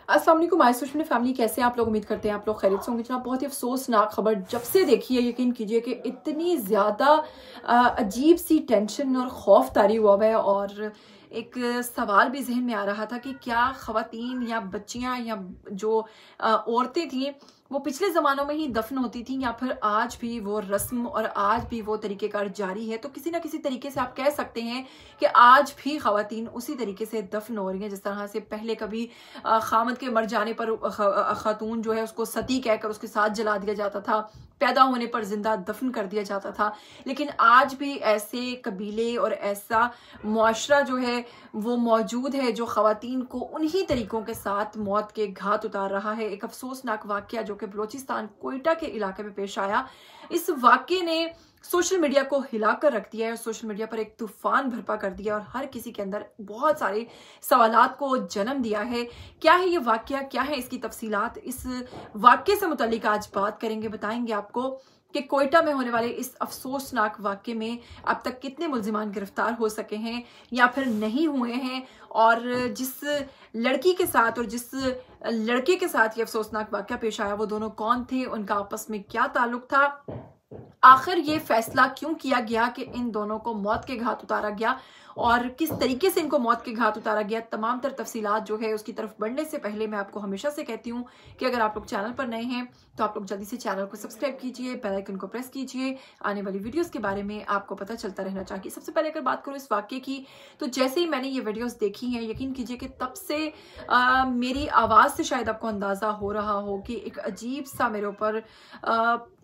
अस्सलाम वालेकुम my social family, कैसे हैं आप लोग? उम्मीद करते हैं आप लोग खैरियत से होंगे। जनाब, बहुत ही अफसोसनाक खबर जब से देखी है, यकीन कीजिए कि इतनी ज़्यादा अजीब सी टेंशन और खौफ तारी हुआ है। और एक सवाल भी जहन में आ रहा था कि क्या ख़वातीन या बच्चियां या जो औरतें थीं वो पिछले ज़मानों में ही दफन होती थी या फिर आज भी वो रस्म और आज भी वो तरीक़ेकार जारी है। तो किसी ना किसी तरीके से आप कह सकते हैं कि आज भी ख़वातीन उसी तरीके से दफन हो रही हैं जिस तरह से पहले कभी खामद के मर जाने पर खातून जो है उसको सती कहकर उसके साथ जला दिया जाता था, पैदा होने पर जिंदा दफन कर दिया जाता था। लेकिन आज भी ऐसे कबीले और ऐसा मुआशरा जो है वो मौजूद है जो ख़वातीन को उन्हीं तरीकों के साथ मौत के घाट उतार रहा है। एक अफसोसनाक वाक़या जो कि बलोचिस्तान कोयटा के इलाके में पेश आया, इस वाक़े ने सोशल मीडिया को हिलाकर रख दिया है और सोशल मीडिया पर एक तूफान बर्पा कर दिया और हर किसी के अंदर बहुत सारे सवालात को जन्म दिया है। क्या है ये वाक़या, क्या है इसकी तफसीलात, इस वाक़े से मुतालिक आज बात करेंगे, बताएंगे आपको कि कोयटा में होने वाले इस अफसोसनाक वाक़े में अब तक कितने मुल्जिमान गिरफ्तार हो सके हैं या फिर नहीं हुए हैं, और जिस लड़की के साथ और जिस लड़के के साथ ये अफसोसनाक वाक़या पेश आया वो दोनों कौन थे, उनका आपस में क्या ताल्लुक था, आखिर ये फैसला क्यों किया गया कि इन दोनों को मौत के घाट उतारा गया और किस तरीके से इनको मौत के घाट उतारा गया। तमाम तर तफसीलात जो है उसकी तरफ बढ़ने से पहले मैं आपको हमेशा से कहती हूँ कि अगर आप लोग चैनल पर नए हैं तो आप लोग जल्दी से चैनल को सब्सक्राइब कीजिए, बेल आइकन को प्रेस कीजिए, आने वाली वीडियोस के बारे में आपको पता चलता रहना चाहिए। सबसे पहले अगर बात करूँ इस वाक़े की, तो जैसे ही मैंने ये वीडियोस देखी हैं, यकीन कीजिए कि तब से मेरी आवाज़ से शायद आपको अंदाज़ा हो रहा हो कि एक अजीब सा मेरे ऊपर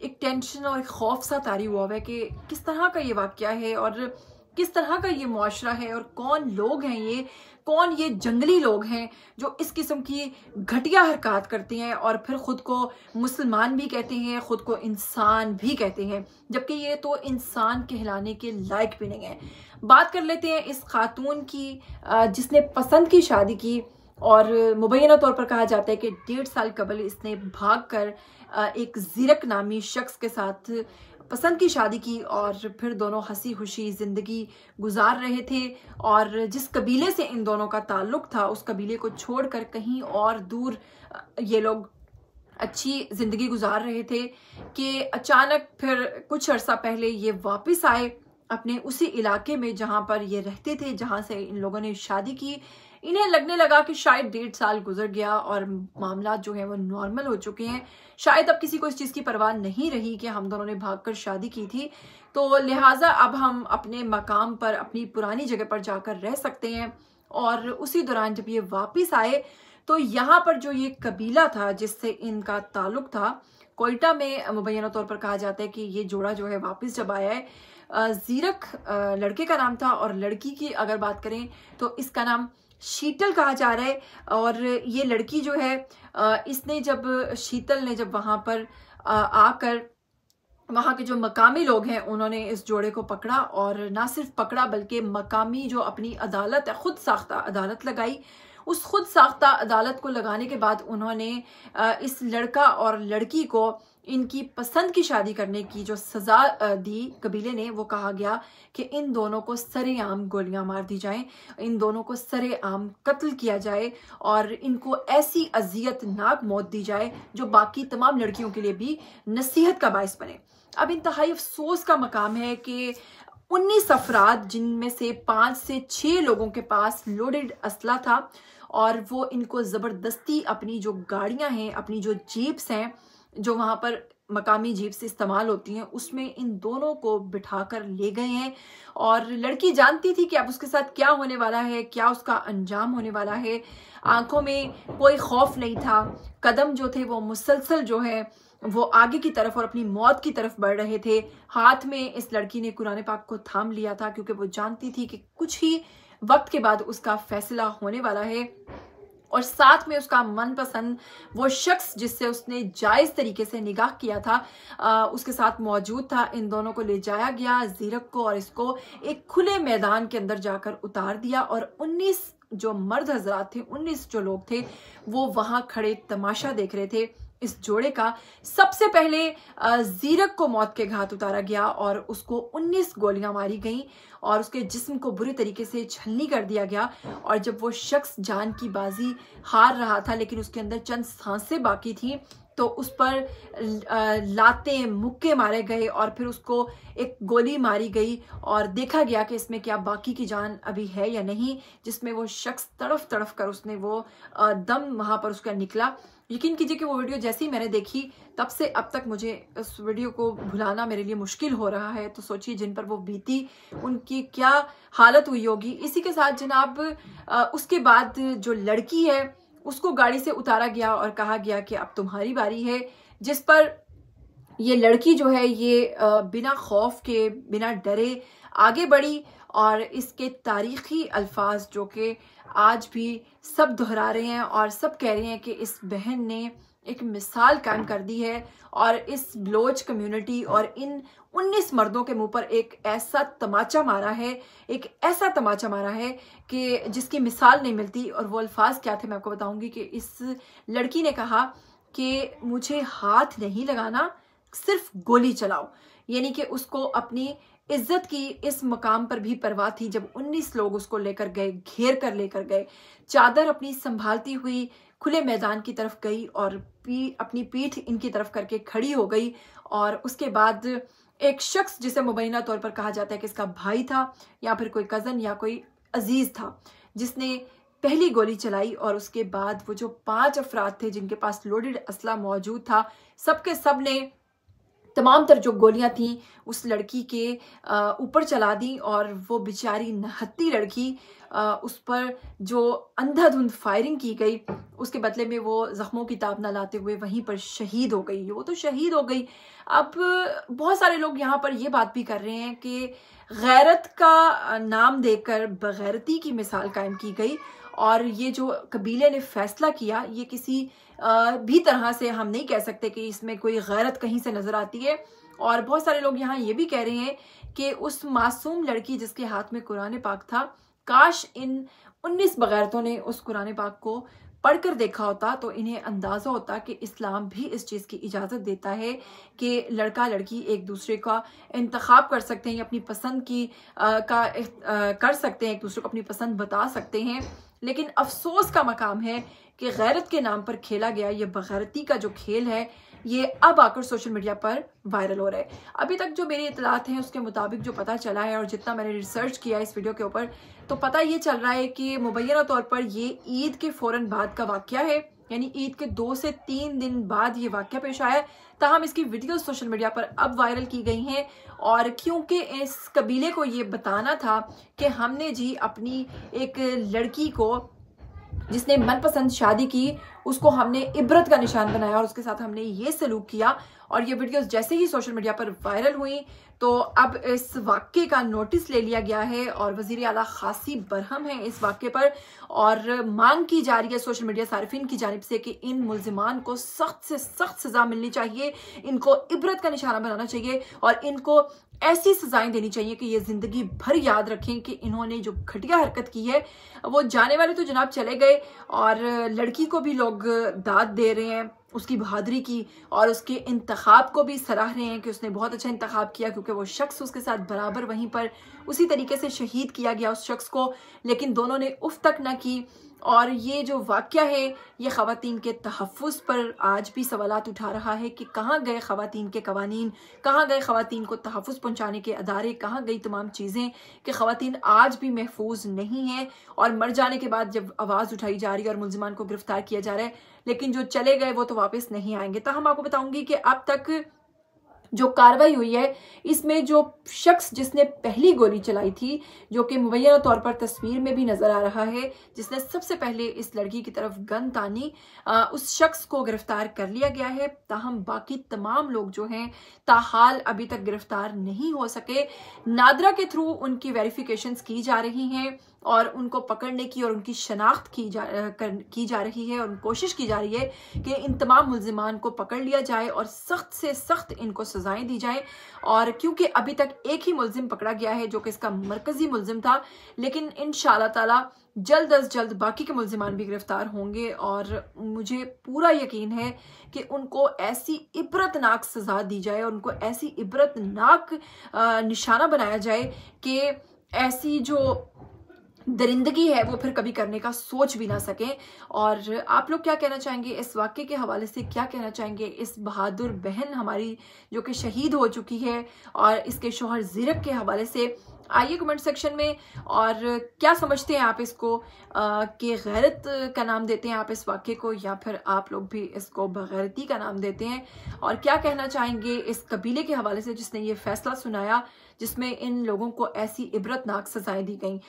एक टेंशन और एक खौफ सा तारी हुआ है कि किस तरह का ये वाक़या है और किस तरह का ये मुआशरा है और कौन लोग हैं ये, कौन ये जंगली लोग हैं जो इस किस्म की घटिया हरकत करते हैं और फिर खुद को मुसलमान भी कहते हैं, खुद को इंसान भी कहते हैं, जबकि ये तो इंसान कहलाने के लायक भी नहीं है। बात कर लेते हैं इस खातून की जिसने पसंद की शादी की और मुबैना तौर पर कहा जाता है कि 1.5 साल कबल इसने भागकर एक ज़ीरक नामी शख्स के साथ पसंद की शादी की और फिर दोनों हंसी खुशी ज़िंदगी गुजार रहे थे। और जिस कबीले से इन दोनों का ताल्लुक था उस कबीले को छोड़कर कहीं और दूर ये लोग अच्छी ज़िंदगी गुजार रहे थे कि अचानक फिर कुछ अर्सा पहले ये वापस आए अपने उसी इलाके में जहाँ पर ये रहते थे, जहाँ से इन लोगों ने शादी की। इन्हें लगने लगा कि शायद 1.5 साल गुजर गया और मामला जो है वो नॉर्मल हो चुके हैं, शायद अब किसी को इस चीज़ की परवाह नहीं रही कि हम दोनों ने भागकर शादी की थी, तो लिहाजा अब हम अपने मकाम पर अपनी पुरानी जगह पर जाकर रह सकते हैं। और उसी दौरान जब ये वापस आए तो यहाँ पर जो ये कबीला था जिससे इनका ताल्लुक था, कोयटा में मुबैना तौर पर कहा जाता है कि ये जोड़ा जो है वापस जब आया है, ज़ीरक लड़के का नाम था और लड़की की अगर बात करें तो इसका नाम शीतल कहा जा रहा है। और ये लड़की जो है इसने जब शीतल ने जब वहाँ पर आकर वहाँ के जो मकामी लोग हैं उन्होंने इस जोड़े को पकड़ा और ना सिर्फ पकड़ा बल्कि मकामी जो अपनी अदालत है, खुद साख्ता अदालत लगाई। उस खुद साख्ता अदालत को लगाने के बाद उन्होंने इस लड़का और लड़की को इनकी पसंद की शादी करने की जो सज़ा दी कबीले ने, वो कहा गया कि इन दोनों को सरेआम गोलियां मार दी जाएं, इन दोनों को सरेआम कत्ल किया जाए और इनको ऐसी अजियतनाक मौत दी जाए जो बाकी तमाम लड़कियों के लिए भी नसीहत का बायस बने। अब इंतहाई अफसोस का मकाम है कि 19 अफराद जिनमें से 5 से 6 लोगों के पास लोडेड असला था और वो इनको ज़बरदस्ती अपनी जो गाड़ियां हैं, अपनी जो जीप्स हैं जो वहाँ पर मकामी जीप से इस्तेमाल होती हैं, उसमें इन दोनों को बिठाकर ले गए हैं। और लड़की जानती थी कि अब उसके साथ क्या होने वाला है, क्या उसका अंजाम होने वाला है। आंखों में कोई खौफ नहीं था, कदम जो थे वो मुसलसल जो है वो आगे की तरफ और अपनी मौत की तरफ बढ़ रहे थे। हाथ में इस लड़की ने कुरान पाक को थाम लिया था क्योंकि वो जानती थी कि कुछ ही वक्त के बाद उसका फैसला होने वाला है। और साथ में उसका मनपसंद वो शख्स जिससे उसने जायज़ तरीके से निगाह किया था उसके साथ मौजूद था। इन दोनों को ले जाया गया, ज़ीरक को और इसको एक खुले मैदान के अंदर जाकर उतार दिया और 19 जो मर्द हजरात थे, 19 जो लोग थे वो वहाँ खड़े तमाशा देख रहे थे। इस जोड़े का सबसे पहले जीरक को मौत के घाट उतारा गया और उसको 19 गोलियां मारी गईं और उसके जिस्म को बुरी तरीके से छलनी कर दिया गया। और जब वो शख्स जान की बाजी हार रहा था लेकिन उसके अंदर चंद सांसें बाकी थी, तो उस पर लाते मुक्के मारे गए और फिर उसको एक गोली मारी गई और देखा गया कि इसमें क्या बाकी की जान अभी है या नहीं, जिसमें वो शख्स तड़फ तड़फ कर उसने वो दम वहाँ पर उसका निकला। यकीन कीजिए कि वो वीडियो जैसे ही मैंने देखी तब से अब तक मुझे इस वीडियो को भुलाना मेरे लिए मुश्किल हो रहा है। तो सोचिए जिन पर वो बीती उनकी क्या हालत हुई होगी। इसी के साथ जनाब उसके बाद जो लड़की है उसको गाड़ी से उतारा गया और कहा गया कि अब तुम्हारी बारी है, जिस पर ये लड़की जो है ये बिना खौफ के बिना डरे आगे बढ़ी और इसके तारीखी अल्फाज जो कि आज भी सब दोहरा रहे हैं और सब कह रहे हैं कि इस बहन ने एक मिसाल कायम कर दी है और इस ब्लोच कम्युनिटी और इन 19 मर्दों के मुंह पर एक ऐसा तमाचा मारा है, एक ऐसा तमाचा मारा है कि जिसकी मिसाल नहीं मिलती। और वो अल्फाज क्या थे मैं आपको बताऊंगी कि इस लड़की ने कहा कि मुझे हाथ नहीं लगाना, सिर्फ गोली चलाओ। यानी कि उसको अपनी इज्जत की इस मकाम पर भी परवाह थी जब 19 लोग उसको लेकर गए, घेर कर लेकर गए। चादर अपनी संभालती हुई खुले मैदान की तरफ गई और अपनी पीठ इनकी तरफ करके खड़ी हो गई। और उसके बाद एक शख्स जिसे मुबैना तौर पर कहा जाता है कि इसका भाई था या फिर कोई कज़न या कोई अजीज था, जिसने पहली गोली चलाई। और उसके बाद वो जो 5 अफराद थे जिनके पास लोडेड असला मौजूद था, सबके सब ने तमाम तर जो गोलियां थी उस लड़की के ऊपर चला दी और वो बेचारी नहत्ती लड़की उस पर जो अंधाधुंध फायरिंग की गई उसके बदले में वो जख्मों की ताब न लाते हुए वहीं पर शहीद हो गई। वो तो शहीद हो गई। अब बहुत सारे लोग यहाँ पर ये बात भी कर रहे हैं कि गैरत का नाम देकर बगैरती की मिसाल कायम की गई और ये जो कबीले ने फैसला किया ये किसी भी तरह से हम नहीं कह सकते कि इसमें कोई गैरत कहीं से नजर आती है। और बहुत सारे लोग यहाँ ये भी कह रहे हैं कि उस मासूम लड़की जिसके हाथ में कुरान पाक था, काश इन 19 बगैरतों ने उस कुरान पाक को पढ़कर देखा होता तो इन्हें अंदाजा होता कि इस्लाम भी इस चीज़ की इजाज़त देता है कि लड़का लड़की एक दूसरे का इंतखाब कर सकते हैं, अपनी पसंद की कर सकते हैं, एक दूसरे को अपनी पसंद बता सकते हैं। लेकिन अफसोस का मकाम है कि गैरत के नाम पर खेला गया ये बगैरती का जो खेल है ये अब आकर सोशल मीडिया पर वायरल हो रहा है। अभी तक जो मेरी इतलात हैं उसके मुताबिक जो पता चला है और जितना मैंने रिसर्च किया इस वीडियो के ऊपर, तो पता ये चल रहा है कि मुबैना तौर पर ये ईद के फौरन बाद का वाकया है, यानी ईद के 2 से 3 दिन बाद ये वाकया पेश आया। ताहम इसकी वीडियो सोशल मीडिया पर अब वायरल की गई हैं और क्योंकि इस कबीले को ये बताना था कि हमने जी अपनी एक लड़की को जिसने मनपसंद शादी की उसको हमने इबरत का निशान बनाया और उसके साथ हमने ये सलूक किया। और ये वीडियोस जैसे ही सोशल मीडिया पर वायरल हुई तो अब इस वाक़े का नोटिस ले लिया गया है और वज़ीर आला खासी बरहम है इस वाक़े पर और मांग की जा रही है सोशल मीडिया सारिफिन की जानिब से कि इन मुल्जिमान को सख्त से सख्त सज़ा मिलनी चाहिए, इनको इबरत का निशाना बनाना चाहिए और इनको ऐसी सजाएं देनी चाहिए कि ये जिंदगी भर याद रखें कि इन्होंने जो घटिया हरकत की है। वो जाने वाले तो जनाब चले गए और लड़की को भी लोग दाद दे रहे हैं उसकी बहादुरी की और उसके इंतखाब को भी सराह रहे हैं कि उसने बहुत अच्छा इंतखाब किया क्योंकि वो शख्स उसके साथ बराबर वहीं पर उसी तरीके से शहीद किया गया उस शख्स को, लेकिन दोनों ने उफ तक न की। और ये जो वाक़या है ये ख़वातीन के तहफ़्फ़ुज़ पर आज भी सवालात उठा रहा है कि कहाँ गए ख़वातीन के कवानीन, कहाँ गए ख़वातीन को तहफ़्फ़ुज़ पहुँचाने के अदारे, कहाँ गई तमाम चीज़ें कि ख़वातीन आज भी महफूज नहीं हैं। और मर जाने के बाद जब आवाज़ उठाई जा रही है और मुल्ज़िमान को गिरफ्तार किया जा रहा है, लेकिन जो चले गए वो तो वापस नहीं आएंगे। तो हम आपको बताऊंगी कि अब तक जो कार्रवाई हुई है इसमें जो शख्स जिसने पहली गोली चलाई थी, जो कि मुबैना तौर पर तस्वीर में भी नजर आ रहा है, जिसने सबसे पहले इस लड़की की तरफ गन तानी, उस शख्स को गिरफ्तार कर लिया गया है। ताहम बाकी तमाम लोग जो हैं ताहाल अभी तक गिरफ्तार नहीं हो सके। नादरा के थ्रू उनकी वेरिफिकेशंस की जा रही हैं और उनको पकड़ने की और उनकी शनाख्त की जा रही है और कोशिश की जा रही है कि इन तमाम मुल्जिमान को पकड़ लिया जाए और सख्त से सख्त इनको सजाएं दी जाए। और क्योंकि अभी तक एक ही मुल्जिम पकड़ा गया है जो कि इसका मरकजी मुल्जिम था, लेकिन इंशाअल्लाह ताला जल्द अज जल्द बाकी के मुल्जिमान भी गिरफ्तार होंगे और मुझे पूरा यकीन है कि उनको ऐसी इबरतनाक सज़ा दी जाए और उनको ऐसी इबरतनाक निशाना बनाया जाए कि ऐसी जो दरिंदगी है वो फिर कभी करने का सोच भी ना सकें। और आप लोग क्या कहना चाहेंगे इस वाक़े के हवाले से, क्या कहना चाहेंगे इस बहादुर बहन हमारी जो कि शहीद हो चुकी है और इसके शौहर ज़ीरक के हवाले से, आइए कमेंट सेक्शन में। और क्या समझते हैं आप इसको कि गैरत का नाम देते हैं आप इस वाक़े को, या फिर आप लोग भी इसको बगैरती का नाम देते हैं? और क्या कहना चाहेंगे इस कबीले के हवाले से जिसने ये फैसला सुनाया जिसमें इन लोगों को ऐसी इबरतनाक सजाएं दी गई?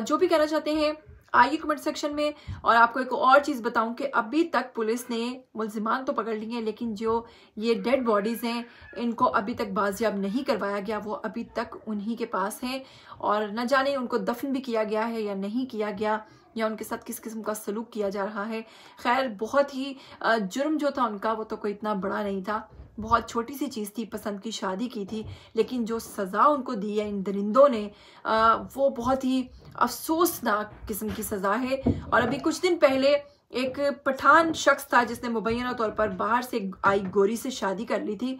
जो भी कहना चाहते हैं आइए कमेंट सेक्शन में। और आपको एक और चीज़ बताऊं कि अभी तक पुलिस ने मुल्जिमान तो पकड़ लिए हैं, लेकिन जो ये डेड बॉडीज़ हैं इनको अभी तक बाजियाब नहीं करवाया गया, वो अभी तक उन्हीं के पास हैं और न जाने उनको दफन भी किया गया है या नहीं किया गया, या उनके साथ किस किस्म का सलूक किया जा रहा है। खैर, बहुत ही जुर्म जो था उनका वो तो कोई इतना बड़ा नहीं था, बहुत छोटी सी चीज़ थी, पसंद की शादी की थी, लेकिन जो सज़ा उनको दी है इन दरिंदों ने वो बहुत ही अफसोसनाक किस्म की सज़ा है। और अभी कुछ दिन पहले एक पठान शख्स था जिसने मुबैना तौर पर बाहर से आई गोरी से शादी कर ली थी।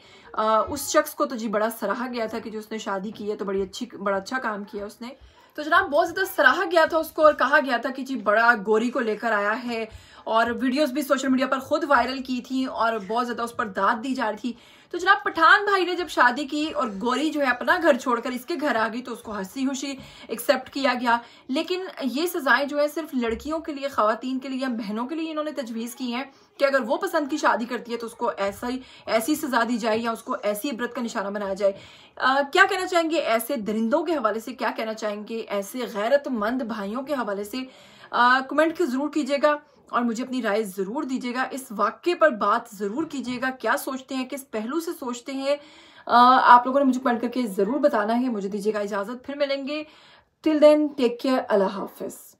उस शख्स को तो जी बड़ा सराहा गया था कि जो उसने शादी की है तो बड़ा अच्छा काम किया उसने, तो जनाब बहुत ज़्यादा सराहा गया था उसको और कहा गया था कि जी बड़ा गोरी को लेकर आया है, और वीडियोस भी सोशल मीडिया पर खुद वायरल की थी और बहुत ज़्यादा उस पर दाद दी जा रही थी। तो जनाब पठान भाई ने जब शादी की और गोरी जो है अपना घर छोड़कर इसके घर आ गई तो उसको हंसी खुशी एक्सेप्ट किया गया। लेकिन ये सज़ाएं जो है सिर्फ लड़कियों के लिए, ख़वातीन के लिए या बहनों के लिए इन्होंने तजवीज़ की हैं कि अगर वो पसंद की शादी करती है तो उसको ऐसी सज़ा दी जाए या उसको ऐसी इबरत का निशाना बनाया जाए। क्या कहना चाहेंगे ऐसे दरिंदों के हवाले से, क्या कहना चाहेंगे ऐसे गैरतमंद भाइयों के हवाले से? कमेंट ज़रूर कीजिएगा और मुझे अपनी राय ज़रूर दीजिएगा। इस वाक़े पर बात ज़रूर कीजिएगा, क्या सोचते हैं, किस पहलू से सोचते हैं, आप लोगों ने मुझे कमेंट करके ज़रूर बताना है। मुझे दीजिएगा इजाज़त, फिर मिलेंगे। टिल देन टेक केयर, अल्लाह हाफ़िज़।